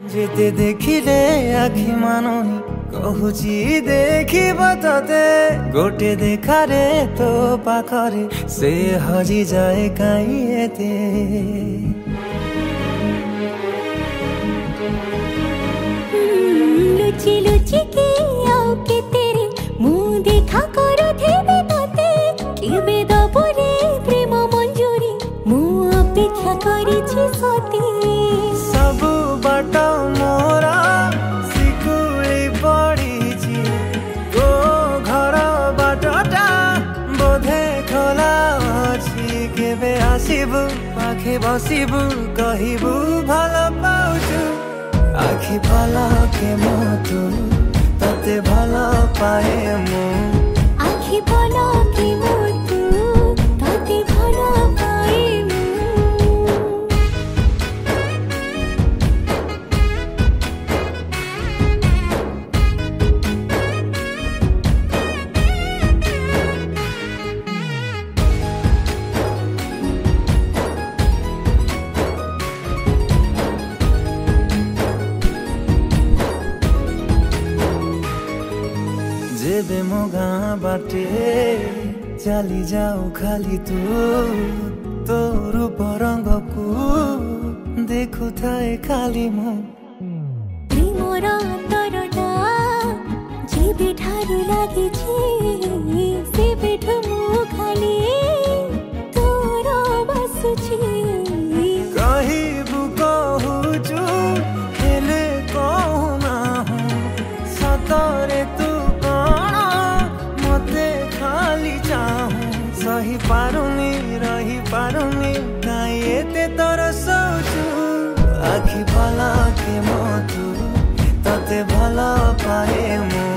যেতে দেখিলে আখি মানুনি কহুচি দেখিব ততে গোটে দেখারে তো পাখরে সে হজি যায় কাই এতে লুচি লুচি কে আও কে তেরে মু দেখা করো থেবে ততে কেবে দবরে প্রেম মঞ্জুরি মু অপেক্ষা করিছি সতে सबु बाट मोरा सिकुड़ी पड़ीची तो घर बाटटा बोधे खोला अछि केबे आसिबु पाखे बसिबु कहिबु भल पाउछु आखि पलके मोतु तते भल पाए मु आखि पलके मोतु तते भल पाए मु जेबे मो गाँ बाटे चली जाऊ खाली तू तो रूप रंग को देखु थाए खाली मु प्रेमर अंतरटा जेबे ठारू लागिछि सेबेठु मु खाली तोर बसुछि कहिबु कहुचु हेले कहु नाहु सतरे तू कौन मते खाली चाहूं सही पारुनी रही पारुनी काई एते तोर सोचु आखि पलके मोतु तते भल पाए मु